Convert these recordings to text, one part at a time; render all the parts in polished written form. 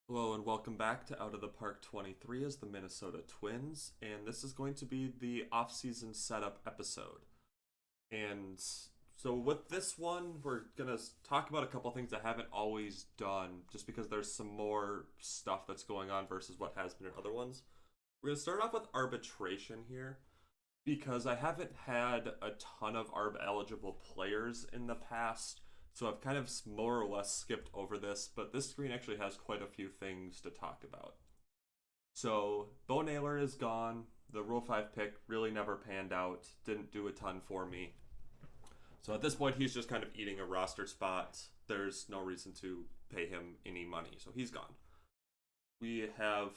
Hello and welcome back to Out of the Park 23 as the Minnesota Twins, and this is going to be the off-season setup episode. And so with this one, we're going to talk about a couple things I haven't always done, just because there's some more stuff that's going on versus what has been in other ones. We're going to start off with arbitration here, because I haven't had a ton of ARB-eligible players in the past, so I've kind of more or less skipped over this, but this screen actually has quite a few things to talk about. So, Bo Naylor is gone. The Rule 5 pick really never panned out. Didn't do a ton for me. So at this point, he's just kind of eating a roster spot. There's no reason to pay him any money, so he's gone. We have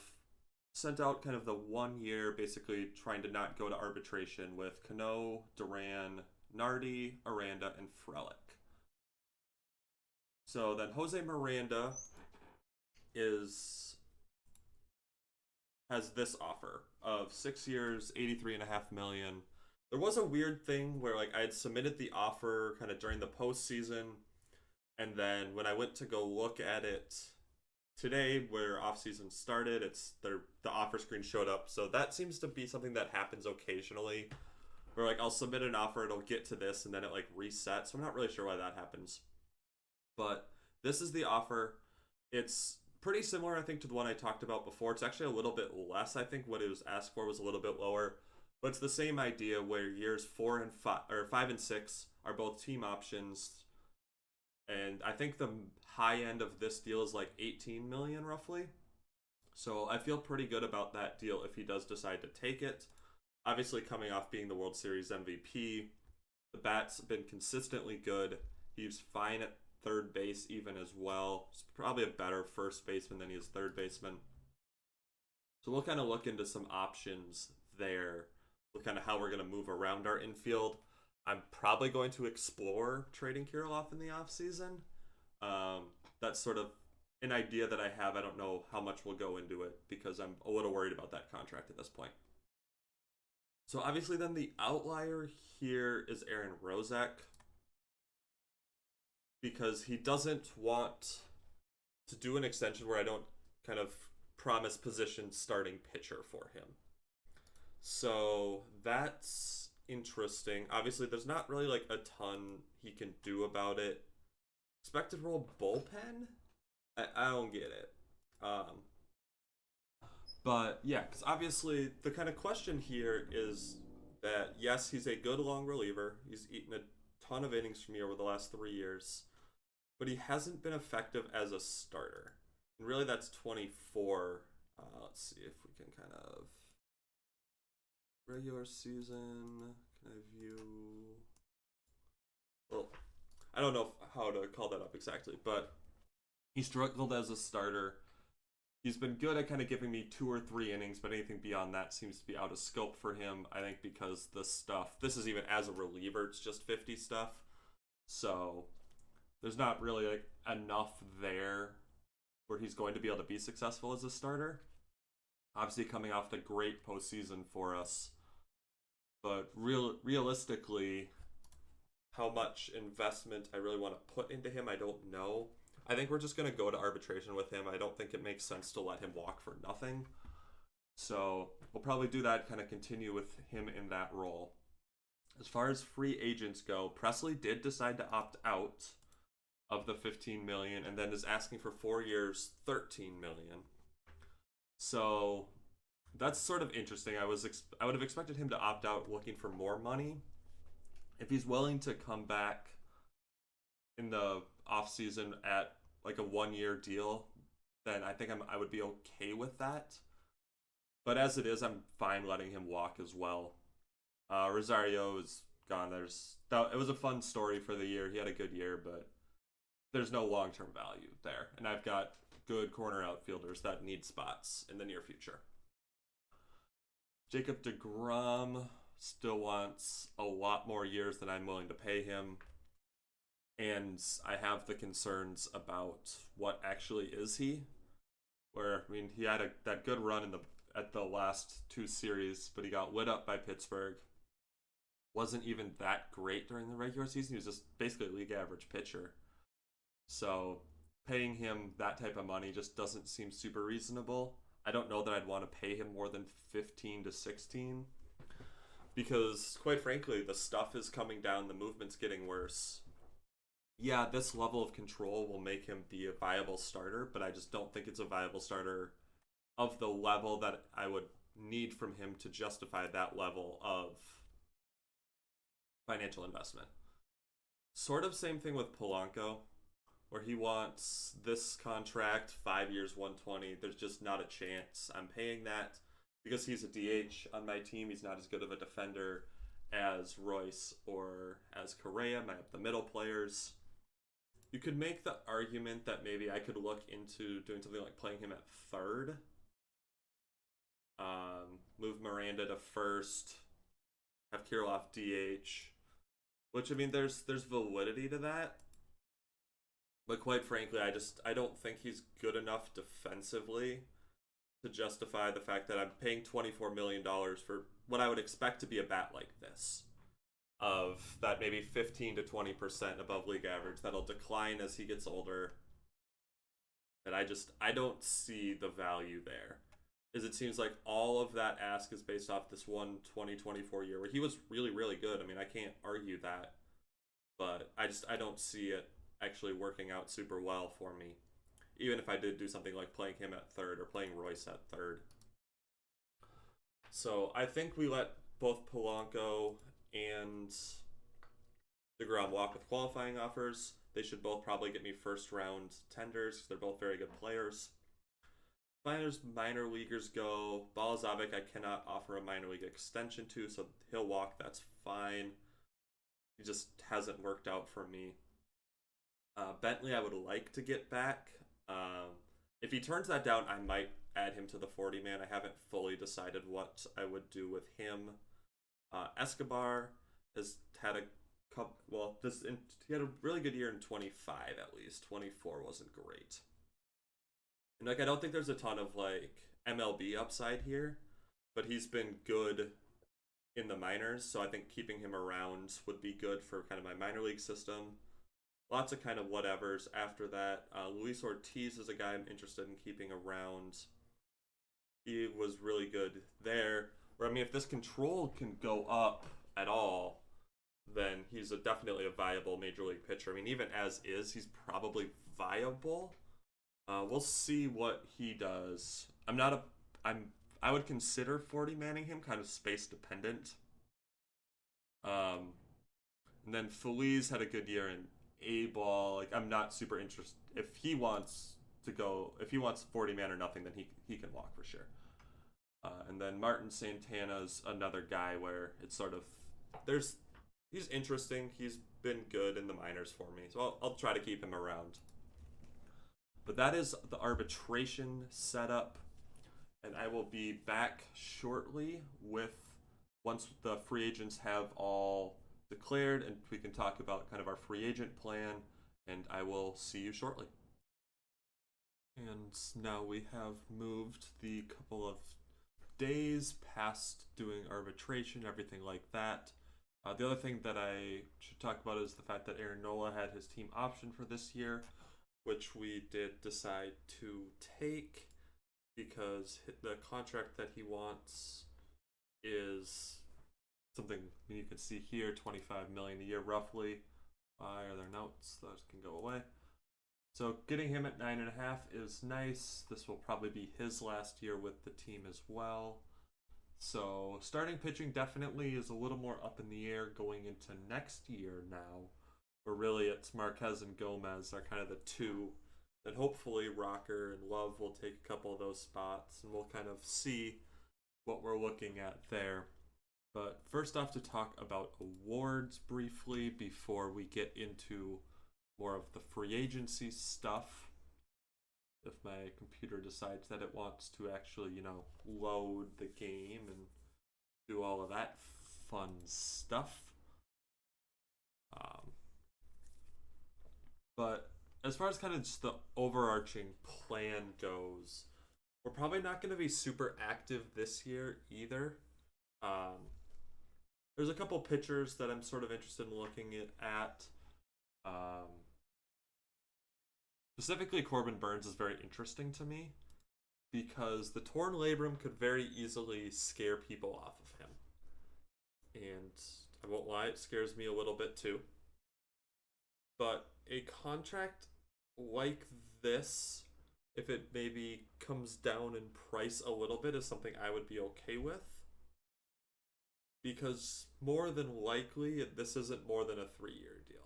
sent out kind of the 1 year, basically trying to not go to arbitration with Cano, Duran, Nardi, Aranda, and Frelick. So then Jose Miranda has this offer of 6 years, 83.5 million. There was a weird thing where I had submitted the offer kind of during the postseason, and then when I went to go look at it today, where offseason started, the offer screen showed up. So that seems to be something that happens occasionally, where I'll submit an offer, it'll get to this, and then it resets. So I'm not really sure why that happens. But this is the offer. It's pretty similar, I think, to the one I talked about before. It's actually a little bit less. I think what it was asked for was a little bit lower. But it's the same idea where years 5 and 6 are both team options. And I think the high end of this deal is 18 million roughly. So I feel pretty good about that deal if he does decide to take it. Obviously, coming off being the World Series MVP, the bat's been consistently good. He's fine at third base even as well. He's probably a better first baseman than he is third baseman. So we'll kind of look into some options there. Look kind of how we're going to move around our infield. I'm probably going to explore trading Kirilloff in the offseason. That's sort of an idea that I have. I don't know how much will go into it because I'm a little worried about that contract at this point. So obviously then the outlier here is Aaron Rozak, because he doesn't want to do an extension where I don't kind of promise position starting pitcher for him. So that's interesting. Obviously, there's not really a ton he can do about it. Expected role bullpen? I don't get it. But yeah, because obviously the kind of question here is that yes, he's a good long reliever. He's eaten a ton of innings from me over the last 3 years, but he hasn't been effective as a starter. And really, that's 24. Let's see if we can kind of regular season. Can I view? Well, I don't know how to call that up exactly, but he struggled as a starter. He's been good at kind of giving me 2 or 3 innings, but anything beyond that seems to be out of scope for him. I think because this is even as a reliever, it's just 50 stuff. So there's not really enough there where he's going to be able to be successful as a starter. Obviously coming off the great postseason for us. But realistically, how much investment I really want to put into him, I don't know. I think we're just going to go to arbitration with him. I don't think it makes sense to let him walk for nothing. So we'll probably do that, kind of continue with him in that role. As far as free agents go, Presley did decide to opt out of the 15 million and then is asking for 4 years, 13 million. So that's sort of interesting. I would have expected him to opt out looking for more money. If he's willing to come back in the offseason at a 1 year deal, then I think I would be okay with that. But as it is, I'm fine letting him walk as well. Rosario is gone. It was a fun story for the year. He had a good year, but there's no long-term value there. And I've got good corner outfielders that need spots in the near future. Jacob deGrom still wants a lot more years than I'm willing to pay him. And I have the concerns about what actually is he. Where, he had that good run at the last 2 series, but he got lit up by Pittsburgh. Wasn't even that great during the regular season. He was just basically a league average pitcher. So paying him that type of money just doesn't seem super reasonable. I don't know that I'd want to pay him more than 15 to 16 because, quite frankly, the stuff is coming down, the movement's getting worse. Yeah, this level of control will make him be a viable starter, but I just don't think it's a viable starter of the level that I would need from him to justify that level of financial investment. Sort of same thing with Polanco, where he wants this contract, 5 years, 120. There's just not a chance I'm paying that because he's a DH on my team. He's not as good of a defender as Royce or as Correa, my up the middle players. You could make the argument that maybe I could look into doing something like playing him at third. Move Miranda to first, have Kirilloff DH, which, I mean, there's validity to that. But quite frankly, I don't think he's good enough defensively to justify the fact that I'm paying $24 million for what I would expect to be a bat like this. Of that maybe 15 to 20% above league average that'll decline as he gets older. And I don't see the value there. Is it seems like all of that ask is based off this one 2024 year where he was really, really good. I mean, I can't argue that. But I don't see it actually working out super well for me. Even if I did do something like playing him at third or playing Royce at third. So I think we let both Polanco and DeGrom walk with qualifying offers. They should both probably get me first round tenders because they're both very good players. As far as minor leaguers go, Balazovic I cannot offer a minor league extension to, so he'll walk, that's fine. He just hasn't worked out for me. Bentley I would like to get back. If he turns that down, I might add him to the 40-man. I haven't fully decided what I would do with him. Escobar has had a couple, he had a really good year in 25 at least. 24 wasn't great. And I don't think there's a ton of MLB upside here, but he's been good in the minors, so I think keeping him around would be good for kind of my minor league system. Lots of kind of whatevers after that. Luis Ortiz is a guy I'm interested in keeping around. He was really good there. Or, I mean, if this control can go up at all, then he's definitely a viable major league pitcher. I mean, even as is, he's probably viable. We'll see what he does. I would consider 40-manning him, kind of space dependent. And then Feliz had a good year in A-ball. I'm not super interested. If he wants 40-man or nothing, then he can walk for sure. And then Martin Santana's another guy where it's sort of he's interesting. He's been good in the minors for me, so I'll try to keep him around. But that is the arbitration setup, and I will be back shortly once the free agents have all declared, and we can talk about kind of our free agent plan, and I will see you shortly. And now we have moved the couple of days past doing arbitration, everything like that. The other thing that I should talk about is the fact that Aaron Nola had his team option for this year, which we did decide to take because the contract that he wants is something you can see here, $25 million a year roughly. Why are there notes? Those can go away. So getting him at 9.5 is nice. This will probably be his last year with the team as well. So starting pitching definitely is a little more up in the air going into next year now. Where really it's Marquez and Gomez are kind of the two. Then hopefully Rocker and Love will take a couple of those spots, and we'll kind of see what we're looking at there. But first off, to talk about awards briefly before we get into more of the free agency stuff. If my computer decides that it wants to actually, load the game and do all of that fun stuff. But as far as kind of just the overarching plan goes, we're probably not going to be super active this year either. There's a couple pitchers that I'm sort of interested in looking at. Specifically, Corbin Burns is very interesting to me because the torn labrum could very easily scare people off of him. And I won't lie, it scares me a little bit too. But a contract like this, if it maybe comes down in price a little bit, is something I would be okay with. Because more than likely, this isn't more than a 3-year deal.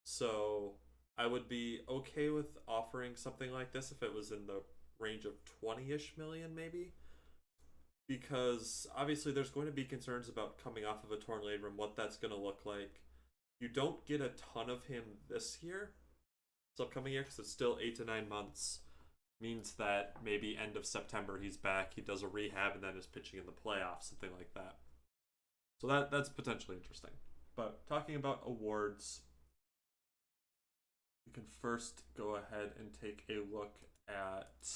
So I would be okay with offering something like this if it was in the range of 20-ish million, maybe. Because obviously there's going to be concerns about coming off of a torn labrum, what that's going to look like. You don't get a ton of him this year, this upcoming year, because it's still 8 to 9 months. Means that maybe end of September he's back, he does a rehab, and then is pitching in the playoffs, something like that. So that's potentially interesting. But talking about awards, we can first go ahead and take a look at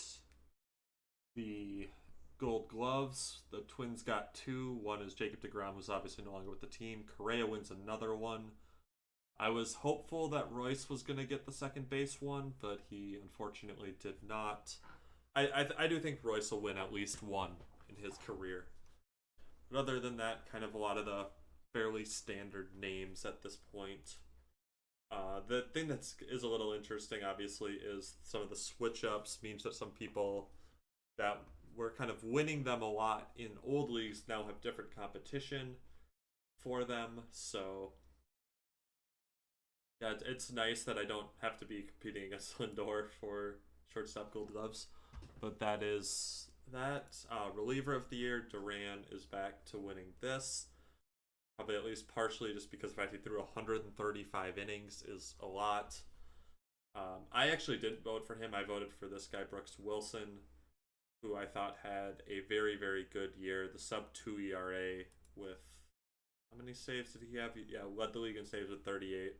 the Gold Gloves. The Twins got 2. One is Jacob deGrom, who's obviously no longer with the team. Correa wins another one. I was hopeful that Royce was going to get the second base one, but he unfortunately did not. I do think Royce will win at least one in his career. But other than that, kind of a lot of the fairly standard names at this point. The thing that is a little interesting, obviously, is some of the switch-ups means that some people that were kind of winning them a lot in old leagues now have different competition for them, so yeah, it's nice that I don't have to be competing against Lindor for shortstop Gold Gloves. But that is that. Reliever of the year, Duran is back to winning this. Probably at least partially just because the fact he threw 135 innings is a lot. I actually didn't vote for him. I voted for this guy, Brooks Wilson, who I thought had a very, very good year. The sub-2 ERA with, how many saves did he have? Yeah, led the league in saves with 38.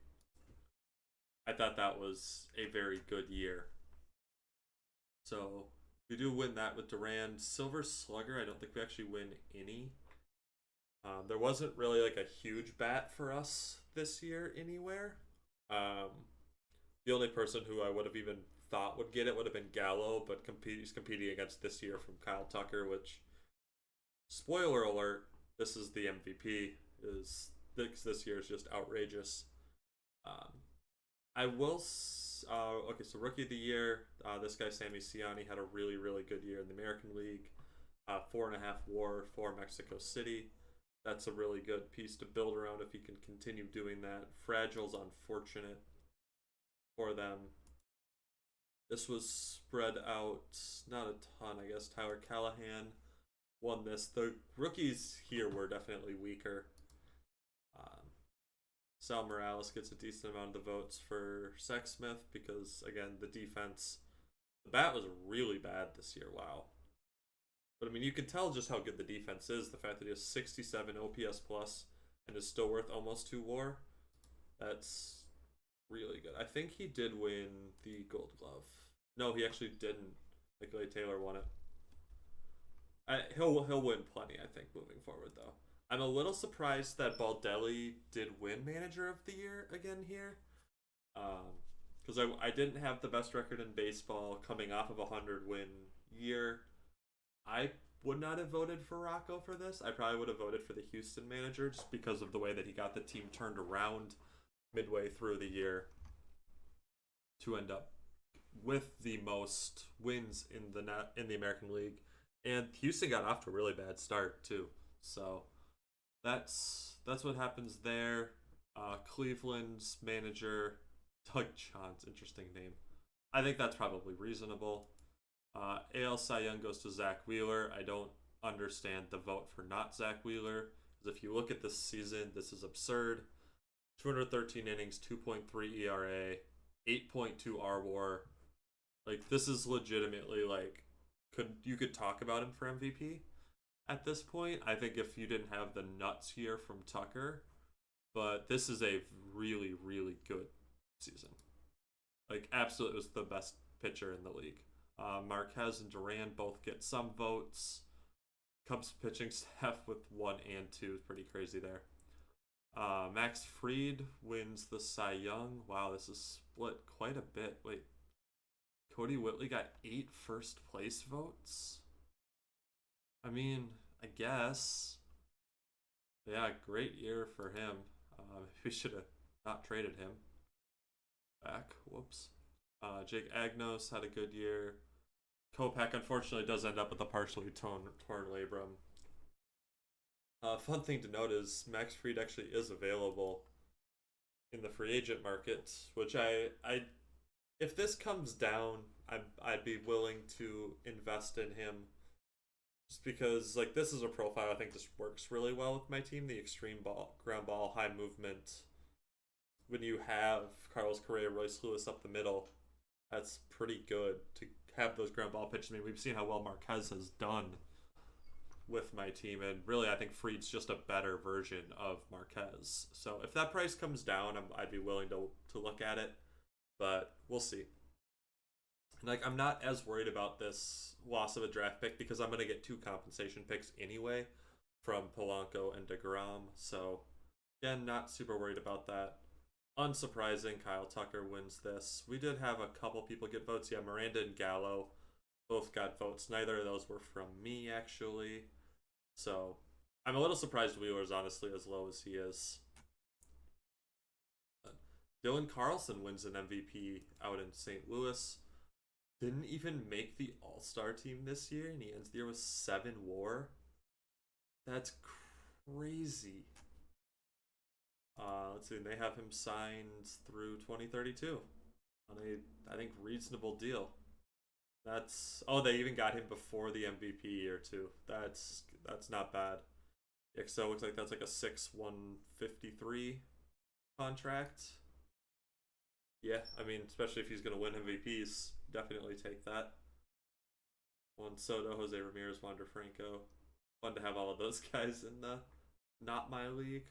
I thought that was a very good year. So we do win that with Duran. Silver Slugger, I don't think we actually win any. There wasn't really like a huge bat for us this year anywhere. The only person who I would have even thought would get it would have been Gallo, but he's competing against this year from Kyle Tucker, which, spoiler alert, this is the MVP. This year is just outrageous. I will. Okay, so Rookie of the Year, this guy, Sammy Ciani, had a really, really good year in the American League. 4.5 WAR for Mexico City. That's a really good piece to build around if he can continue doing that. Fragile's unfortunate for them. This was spread out, not a ton, I guess. Tyler Callahan won this. The rookies here were definitely weaker. Sal Morales gets a decent amount of the votes for Sexsmith because, again, the defense, the bat was really bad this year. Wow. But, I mean, you can tell just how good the defense is. The fact that he has 67 OPS plus and is still worth almost 2 WAR. That's really good. I think he did win the Gold Glove. No, he actually didn't. Nikolai Taylor won it. He'll win plenty, I think, moving forward, though. I'm a little surprised that Baldelli did win Manager of the Year again here. Because I didn't have the best record in baseball coming off of a 100-win year. I would not have voted for Rocco for this. I probably would have voted for the Houston Manager just because of the way that he got the team turned around midway through the year to end up with the most wins in the American League. And Houston got off to a really bad start too. So that's what happens there. Cleveland's manager, Doug Johns, interesting name. I think that's probably reasonable. AL Cy Young goes to Zach Wheeler. I don't understand the vote for not Zach Wheeler, because if you look at this season, this is absurd. 213 innings, 2.3 ERA, 8.2 RWAR. Like, this is legitimately, like, you could talk about him for MVP at this point. I think if you didn't have the nuts here from Tucker, but this is a really, really good season. Like, absolutely was the best pitcher in the league. Marquez and Duran both get some votes. Cubs pitching staff with 1 and 2 is pretty crazy there. Max Fried wins the Cy Young. Wow, this is split quite a bit. Wait, Cody Whitley got 8 first place votes? I mean, I guess. Yeah, great year for him. We should have not traded him back. Whoops. Jake Agnos had a good year. Kopak unfortunately does end up with a partially torn labrum. Fun thing to note is Max Fried actually is available in the free agent market, which if this comes down, I'd be willing to invest in him, just because like this is a profile I think just works really well with my team. The extreme ball, ground ball, high movement. When you have Carlos Correa, Royce Lewis up the middle, that's pretty good to have those ground ball pitches. I mean, we've seen how well Marquez has done with my team, and really I think Fried's just a better version of Marquez. So if that price comes down, I'd be willing to look at it, but we'll see. Like, I'm not as worried about this loss of a draft pick because I'm going to get 2 compensation picks anyway from Polanco and DeGrom. So, again, not super worried about that. Unsurprising, Kyle Tucker wins this. We did have a couple people get votes. Yeah, Miranda and Gallo both got votes. Neither of those were from me, actually. So, I'm a little surprised Wheeler's honestly as low as he is. Dylan Carlson wins an MVP out in St. Louis. Didn't even make the All-Star team this year, and he ends the year with 7 WAR. That's crazy. Let's see, they have him signed through 2032 on a, I think, reasonable deal. They even got him before the MVP year too. That's not bad. So it looks like that's like a 6/153 contract. Yeah, I mean, especially if he's going to win MVPs, definitely take that. Juan Soto, Jose Ramirez, Wander Franco. Fun to have all of those guys in the not my league.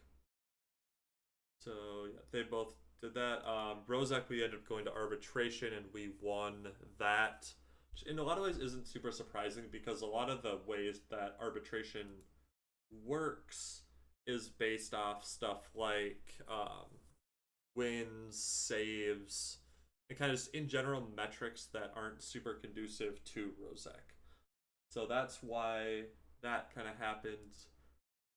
So yeah, they both did that. Rozak, we ended up going to arbitration and we won that. Which in a lot of ways isn't super surprising because a lot of the ways that arbitration works is based off stuff like wins, saves, and kind of just in general metrics that aren't super conducive to Rozak. So that's why that kind of happened.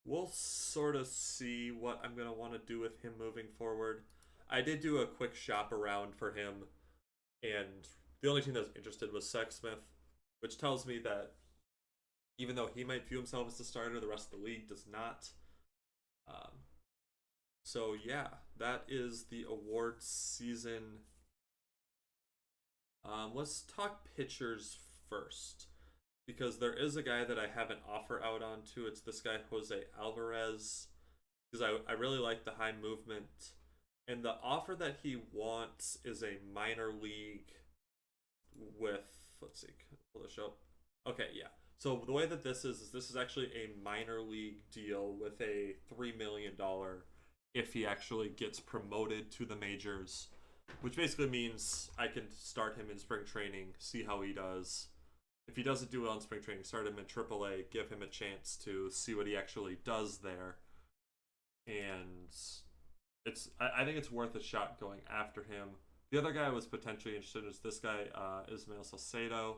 We'll sort of see what I'm going to want to do with him moving forward. I did do a quick shop around for him, and the only team that was interested was Sexsmith, which tells me that even though he might view himself as the starter, the rest of the league does not. So yeah, that is the awards season. Let's talk pitchers first, because there is a guy that I have an offer out on to. It's this guy, Jose Alvarez, because I really like the high movement. And the offer that he wants is a minor league with, let's see, pull this up. Okay, yeah. So the way that this is actually a minor league deal with a $3 million if he actually gets promoted to the majors, which basically means I can start him in spring training, see how he does. If he doesn't do well in spring training, start him in AAA, give him a chance to see what he actually does there. And I think it's worth a shot going after him. The other guy I was potentially interested in is this guy, Ismael Salcedo,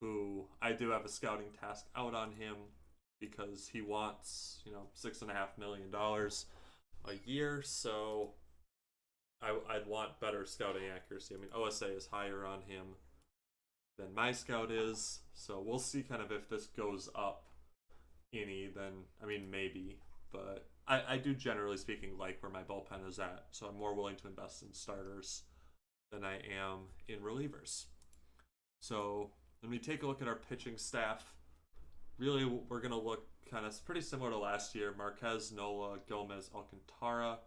who I do have a scouting task out on him because he wants, $6.5 million a year. So I'd want better scouting accuracy. I mean, OSA is higher on him than my scout is. So we'll see kind of if this goes up any, then, I mean, maybe. But I do, generally speaking, like where my bullpen is at. So I'm more willing to invest in starters than I am in relievers. So when we take a look at our pitching staff, really we're going to look kind of pretty similar to last year. Marquez, Nola, Gomez, Alcantara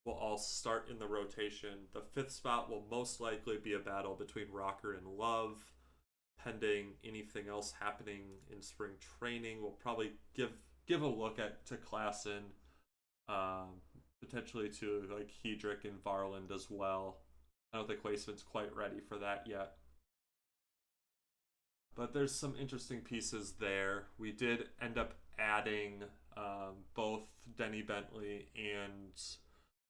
will all start in the rotation. The 5th spot will most likely be a battle between Rocker and Love. Pending anything else happening in spring training, we'll probably give a look to Klassen, potentially to like Hedrick and Varland as well. I don't think Wasteman's quite ready for that yet. But there's some interesting pieces there. We did end up adding both Denny Bentley and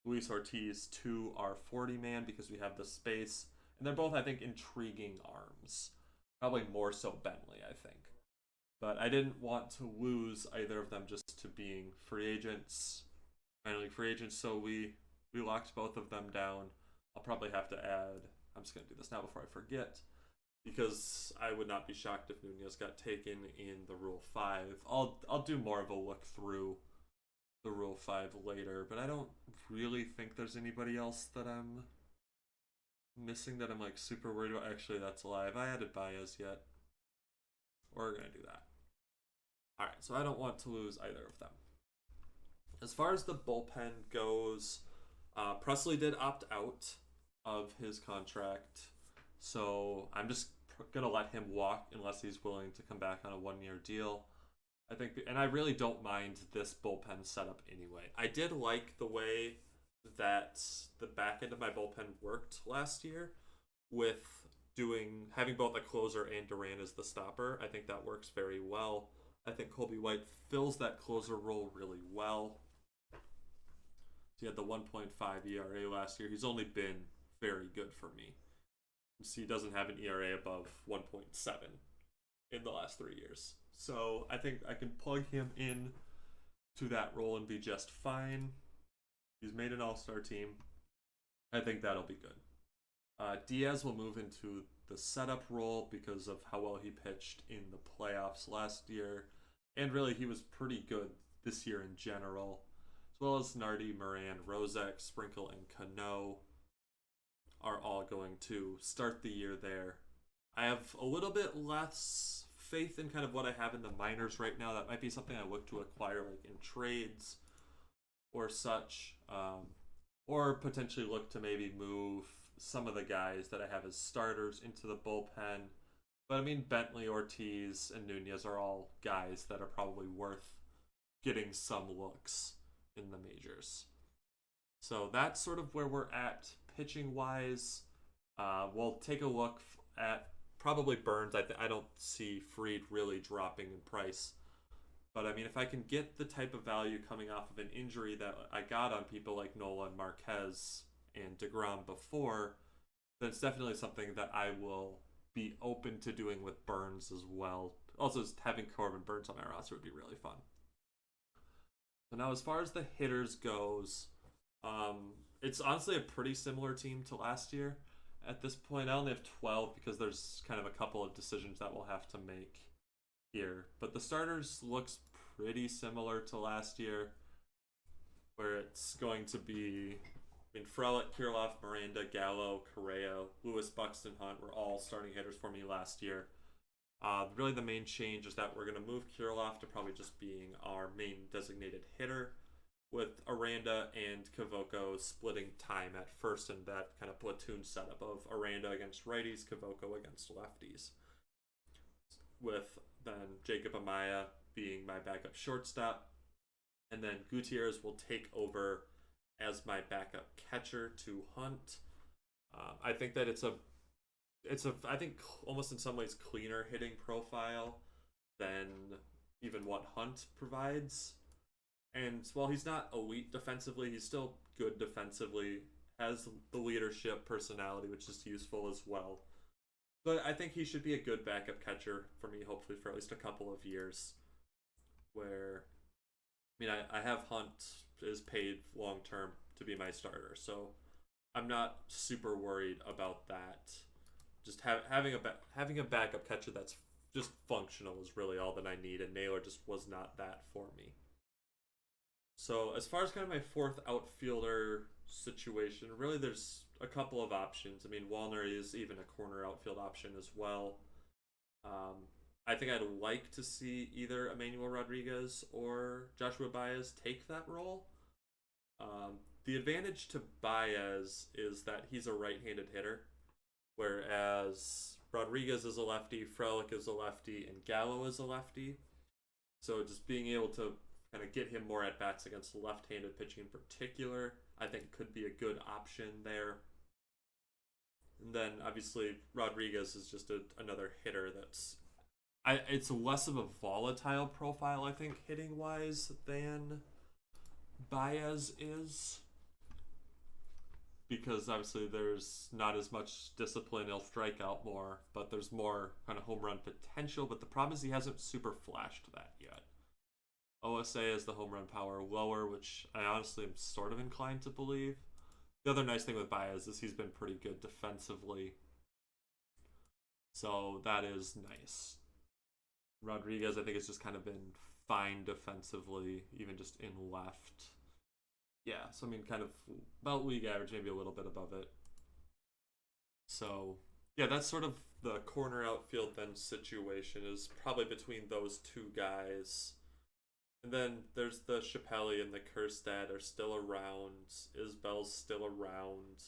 Luis Ortiz to our 40 man because we have the space. And they're both, I think, intriguing arms. Probably more so Bentley, I think. But I didn't want to lose either of them just to being free agents, minor league free agents. So we locked both of them down. I'll probably have to add, I'm just going to do this now before I forget, because I would not be shocked if Nunez got taken in the Rule 5. I'll do more of a look through the Rule 5 later, but I don't really think there's anybody else that I'm missing that I'm like super worried about. Actually, that's a lie. Have I added Baez yet? We're going to do that. Alright, so I don't want to lose either of them. As far as the bullpen goes, Presley did opt out of his contract, so I'm just going to let him walk unless he's willing to come back on a 1-year deal. I think, and I really don't mind this bullpen setup anyway. I did like the way that the back end of my bullpen worked last year with having both a closer and Duran as the stopper. I think that works very well. I think Colby White fills that closer role really well. He had the 1.5 ERA last year. He's only been very good for me. So he doesn't have an ERA above 1.7 in the last 3 years. So I think I can plug him in to that role and be just fine. He's made an all-star team. I think that'll be good. Diaz will move into the setup role because of how well he pitched in the playoffs last year. And really, he was pretty good this year in general. As well as Nardi, Moran, Rozek, Sprinkle, and Cano are all going to start the year there. I have a little bit less faith in kind of what I have in the minors right now. That might be something I look to acquire like in trades or such. Or potentially look to maybe move some of the guys that I have as starters into the bullpen. But I mean, Bentley, Ortiz, and Nunez are all guys that are probably worth getting some looks in the majors. So that's sort of where we're at pitching-wise. We'll take a look at probably Burns. I don't see Fried really dropping in price. But I mean, if I can get the type of value coming off of an injury that I got on people like Nola and Marquez and DeGrom before, then it's definitely something that I will be open to doing with Burns as well. Also, just having Corbin Burns on my roster would be really fun. So now as far as the hitters goes, it's honestly a pretty similar team to last year. At this point, I only have 12 because there's kind of a couple of decisions that we'll have to make here. But the starters looks pretty similar to last year, where it's going to be, I mean, Frelick, Kirilloff, Miranda, Gallo, Correa, Lewis, Buxton, Hunt were all starting hitters for me last year. Really the main change is that we're going to move Kirilloff to probably just being our main designated hitter, with Aranda and Cavoco splitting time at first in that kind of platoon setup of Aranda against righties, Cavoco against lefties. With then Jacob Amaya being my backup shortstop, and then Gutierrez will take over as my backup catcher to Hunt. I think that it's a I think almost in some ways cleaner hitting profile than even what Hunt provides. And while he's not elite defensively, he's still good defensively, has the leadership personality, which is useful as well. But I think he should be a good backup catcher for me, hopefully for at least a couple of years. Where, I mean, I have Hunt is paid long term to be my starter, so I'm not super worried about that. Just having a backup catcher that's just functional is really all that I need, and Naylor just was not that for me. So as far as kind of my fourth outfielder situation, really there's a couple of options. I mean, Wallner is even a corner outfield option as well. I think I'd like to see either Emmanuel Rodriguez or Joshua Baez take that role. The advantage to Baez is that he's a right-handed hitter, whereas Rodriguez is a lefty, Frelick is a lefty, and Gallo is a lefty. So just being able to kind of get him more at-bats against left-handed pitching in particular, I think could be a good option there. And then, obviously, Rodriguez is just another hitter that's it's less of a volatile profile, I think, hitting wise than Baez is, because obviously there's not as much discipline. He'll strike out more, but there's more kind of home run potential. But the problem is he hasn't super flashed that yet. OSA is the home run power lower, which I honestly am sort of inclined to believe. The other nice thing with Baez is he's been pretty good defensively, so that is nice. Rodriguez, I think, has just kind of been fine defensively, even just in left. Yeah, so I mean, kind of about league average, maybe a little bit above it. So, yeah, that's sort of the corner outfield then situation, is probably between those two guys. And then there's the Chappelle and the Kerstad are still around. Isbell's still around.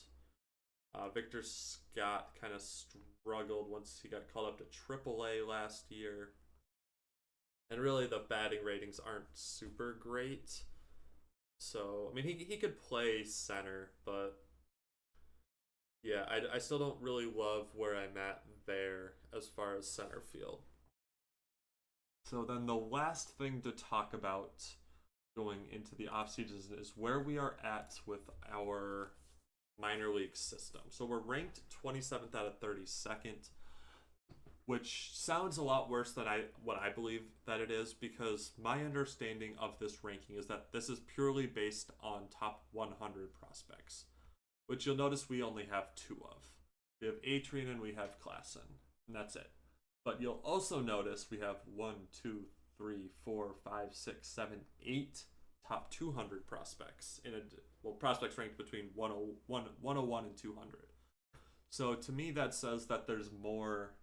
Victor Scott kind of struggled once he got called up to AAA last year. And really, the batting ratings aren't super great. So, I mean, he could play center, but yeah, I still don't really love where I'm at there as far as center field. So then the last thing to talk about going into the offseason is where we are at with our minor league system. So we're ranked 27th out of 32nd, which sounds a lot worse than what I believe that it is, because my understanding of this ranking is that this is purely based on top 100 prospects, which you'll notice we only have 2 of. We have Adrian and we have Klassen, and that's it. But you'll also notice we have 1, 2, 3, 4, 5, 6, 7, 8 top 200 prospects prospects ranked between 101 and 200. So to me, that says that there's more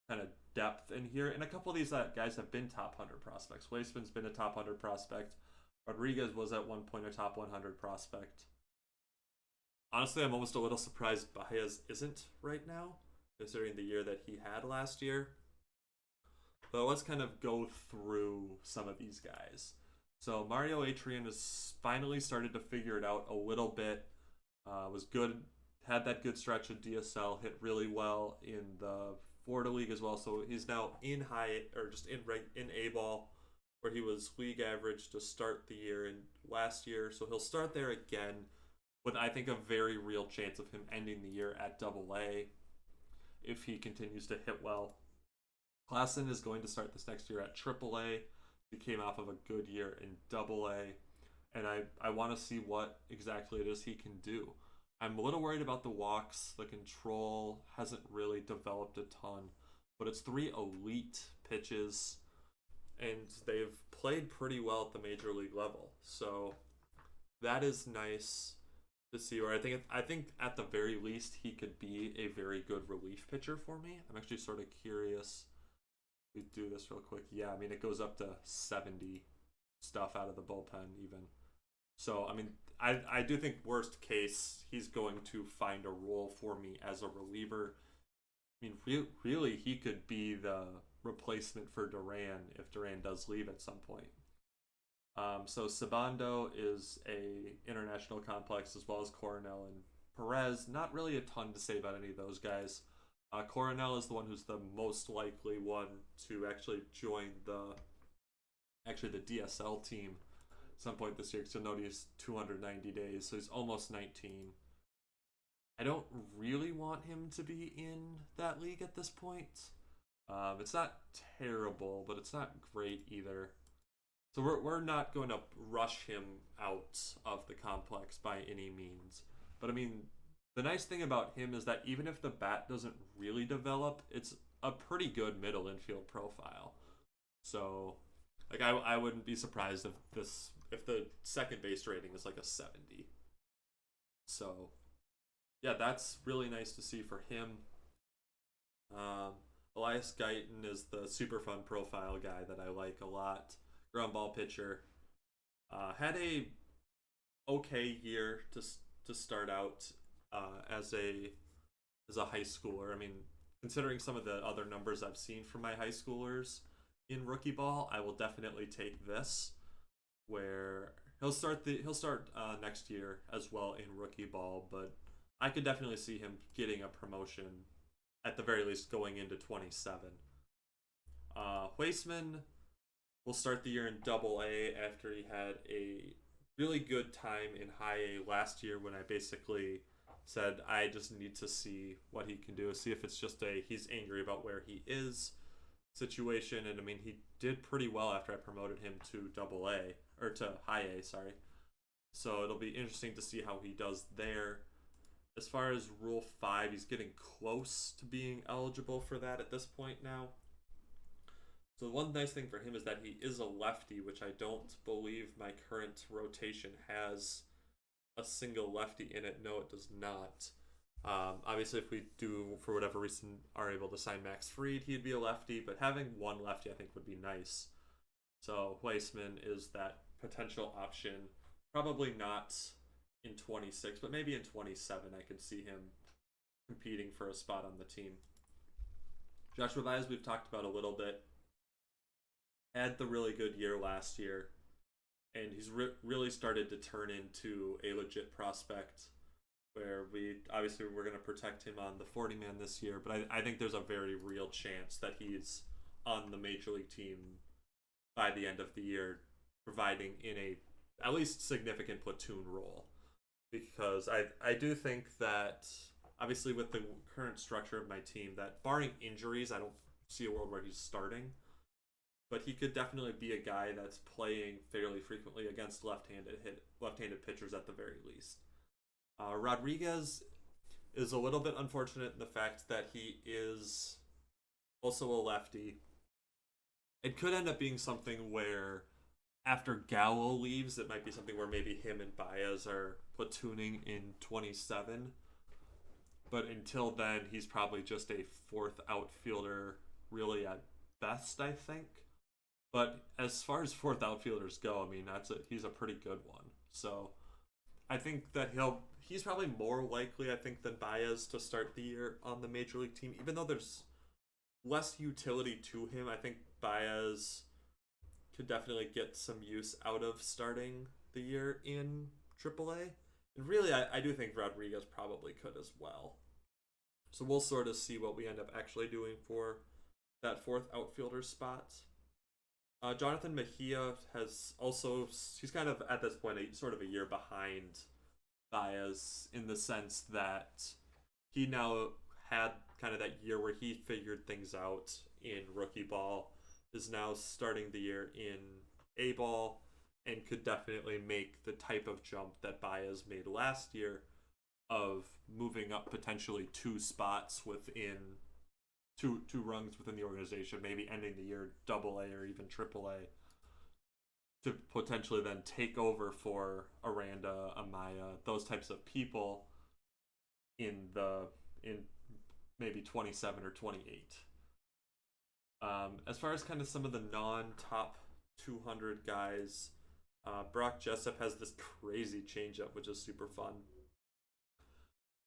kind of depth in here, and a couple of these guys have been top 100 prospects. Weisman's been a top 100 prospect. Rodriguez was at one point a top 100 prospect. Honestly, I'm almost a little surprised Baez isn't right now, considering the year that he had last year. But let's kind of go through some of these guys. So Mario Adrian has finally started to figure it out a little bit. Was good, had that good stretch of DSL, hit really well in the Florida League as well. So he's now in A ball, where he was league average to start the year and last year. So he'll start there again, with I think a very real chance of him ending the year at AA if he continues to hit well. Klassen is going to start this next year at AAA. He came off of a good year in AA, and I want to see what exactly it is he can do. I'm a little worried about the walks. The control hasn't really developed a ton, but it's 3 elite pitches, and they've played pretty well at the major league level. So that is nice to see. Where I think at the very least he could be a very good relief pitcher for me. I'm actually sort of curious. We do this real quick. Yeah, I mean, it goes up to 70 stuff out of the bullpen even. So, I mean, I do think worst case, he's going to find a role for me as a reliever. I mean, really, he could be the replacement for Duran if Duran does leave at some point. So Sabando is a international complex, as well as Coronel and Perez. Not really a ton to say about any of those guys. Coronel is the one who's the most likely one to actually join the DSL team at some point this year, because you'll know he's 290 days, so he's almost 19. I don't really want him to be in that league at this point. It's not terrible, but it's not great either. So we're not going to rush him out of the complex by any means. But I mean, the nice thing about him is that even if the bat doesn't really develop, it's a pretty good middle infield profile. So, like, I wouldn't be surprised if the second base rating is like a 70. So, yeah, that's really nice to see for him. Elias Guyton is the super fun profile guy that I like a lot. Ground ball pitcher. Had a okay year to start out as a high schooler. I mean, considering some of the other numbers I've seen from my high schoolers in rookie ball, I will definitely take this, where he'll start next year as well in rookie ball, but I could definitely see him getting a promotion, at the very least going into 27. Weissman will start the year in Double A after he had a really good time in High A last year when I basically said I just need to see what he can do, see if it's just a he's angry about where he is situation. And I mean, he did pretty well after I promoted him to Double A, or to High A, sorry. So it'll be interesting to see how he does there. As far as Rule 5, he's getting close to being eligible for that at this point now. So the one nice thing for him is that he is a lefty, which I don't believe my current rotation has a single lefty in it. No, it does not. Obviously, if we do, for whatever reason, are able to sign Max Fried, he'd be a lefty, but having one lefty I think would be nice. So Weissman is that potential option. Probably not in 26, but maybe in 27 I could see him competing for a spot on the team. Joshua Baez, we've talked about a little bit. Had the really good year last year, and he's really started to turn into a legit prospect where we're going to protect him on the 40-man this year, but I think there's a very real chance that he's on the major league team by the end of the year, providing in a at least significant platoon role. Because I do think that, obviously with the current structure of my team, that barring injuries, I don't see a world where he's starting. But he could definitely be a guy that's playing fairly frequently against left-handed pitchers at the very least. Rodriguez is a little bit unfortunate in the fact that he is also a lefty. It could end up being something where after Gallo leaves, it might be something where maybe him and Baez are platooning in 27. But until then, he's probably just a fourth outfielder, really at best, I think. But as far as fourth outfielders go, I mean, he's a pretty good one. So I think that he's probably more likely, I think, than Baez to start the year on the major league team. Even though there's less utility to him, I think Baez could definitely get some use out of starting the year in AAA. And really, I do think Rodriguez probably could as well. So we'll sort of see what we end up actually doing for that fourth outfielder spot. Jonathan Mejia he's kind of at this point sort of a year behind Baez in the sense that he now had kind of that year where he figured things out in rookie ball, is now starting the year in A ball, and could definitely make the type of jump that Baez made last year of moving up potentially two spots within two rungs within the organization, maybe ending the year Double A or even Triple A, to potentially then take over for Aranda, Amaya, those types of people in maybe 27 or 28. As far as kind of some of the non-top 200 guys, Brock Jessup has this crazy changeup, which is super fun.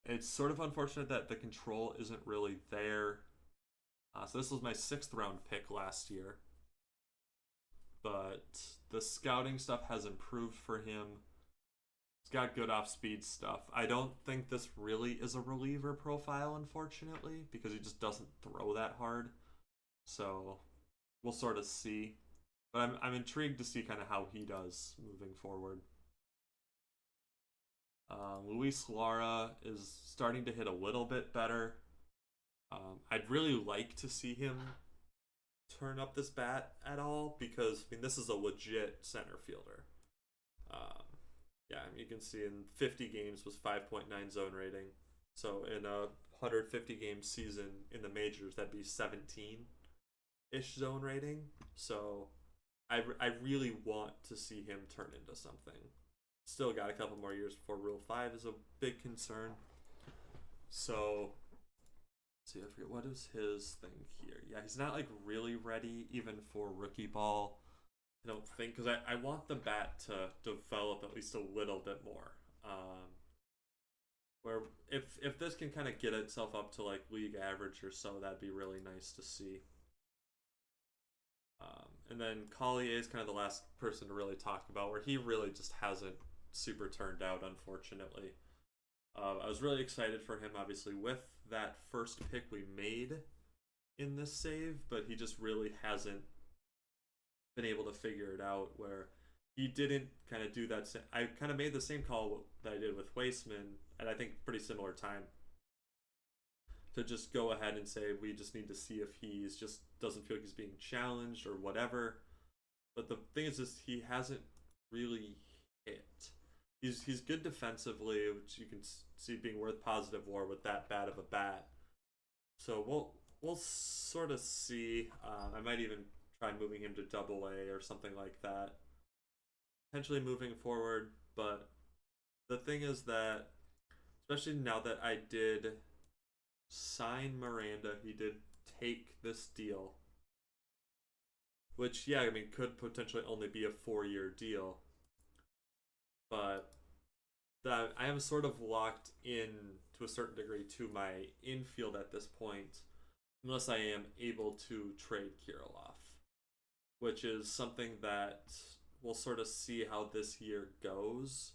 It's sort of unfortunate that the control isn't really there. So this was my 6th round pick last year. But the scouting stuff has improved for him. He's got good off-speed stuff. I don't think this really is a reliever profile, unfortunately, because he just doesn't throw that hard. So we'll sort of see. But I'm intrigued to see kind of how he does moving forward. Luis Lara is starting to hit a little bit better. I'd really like to see him turn up this bat at all, because I mean, this is a legit center fielder. You can see in 50 games was 5.9 zone rating. So in a 150 game season in the majors, that'd be 17-ish zone rating. So I really want to see him turn into something. Still got a couple more years before Rule 5 is a big concern. So let's see, I forget what is his thing here. Yeah, he's not like really ready even for rookie ball, I don't think, because I want the bat to develop at least a little bit more. Where if this can kind of get itself up to like league average or so, that'd be really nice to see. And then Collier is kind of the last person to really talk about, where he really just hasn't super turned out, unfortunately. I was really excited for him, obviously, with that first pick we made in this save, but he just really hasn't been able to figure it out. Where he didn't kind of do that. I kind of made the same call that I did with Wasteman, and I think pretty similar time, to just go ahead and say we just need to see if he's just doesn't feel like he's being challenged or whatever. But the thing is, just he hasn't really hit. He's good defensively, which you can see being worth positive WAR with that bad of a bat. So we'll sort of see. I might even try moving him to Double A or something like that. Potentially moving forward, but the thing is that, especially now that I did sign Miranda, he did take this deal, which, yeah, I mean, could potentially only be a 4-year deal, but that I am sort of locked in to a certain degree to my infield at this point, unless I am able to trade Kirilov, which is something that we'll sort of see how this year goes.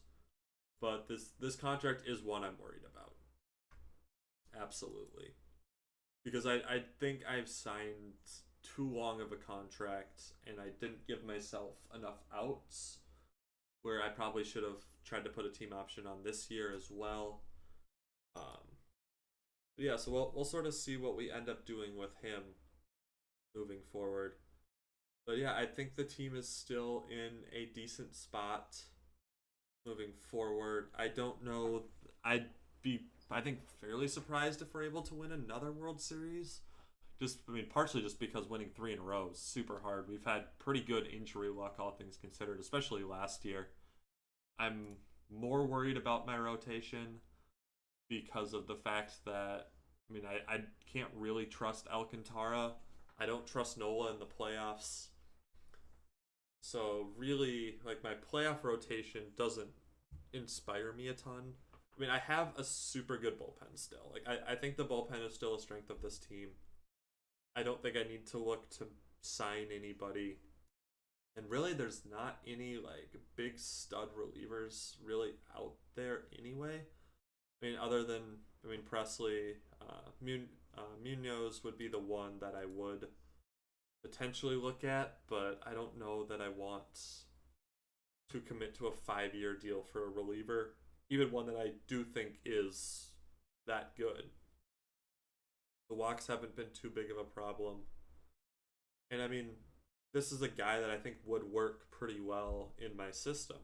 But this contract is one I'm worried about. Absolutely. Because I think I've signed too long of a contract, and I didn't give myself enough outs, where I probably should have tried to put a team option on this year as well. Yeah, so we'll sort of see what we end up doing with him moving forward. But yeah, I think the team is still in a decent spot moving forward. I don't know. I'd be, I think, fairly surprised if we're able to win another World Series. Partially just because winning 3 in a row is super hard. We've had pretty good injury luck, all things considered, especially last year. I'm more worried about my rotation because of the fact that, I can't really trust Alcantara. I don't trust Nola in the playoffs. So really, like, my playoff rotation doesn't inspire me a ton. I have a super good bullpen still. Like, I think the bullpen is still a strength of this team. I don't think I need to look to sign anybody. And really, there's not any, like, big stud relievers really out there anyway. Other than, Presley, Munoz would be the one that I would potentially look at, but I don't know that I want to commit to a 5-year deal for a reliever, even one that I do think is that good. The walks haven't been too big of a problem. And this is a guy that I think would work pretty well in my system.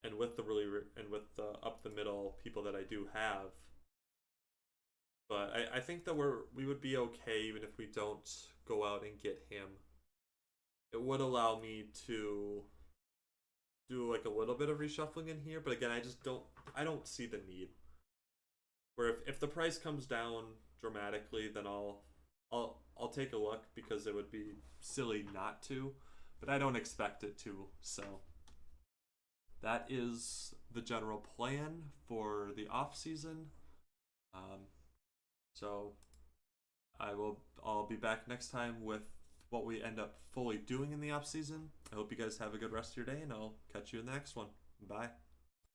And with the reliever and with the up the middle people that I do have. But I think that we would be okay even if we don't go out and get him. It would allow me to do like a little bit of reshuffling in here, but again, I don't see the need. Where if the price comes down dramatically, then I'll take a look, because it would be silly not to, but I don't expect it to. So that is the general plan for the off season. So I'll be back next time with what we end up fully doing in the off season. I hope you guys have a good rest of your day, and I'll catch you in the next one. Bye.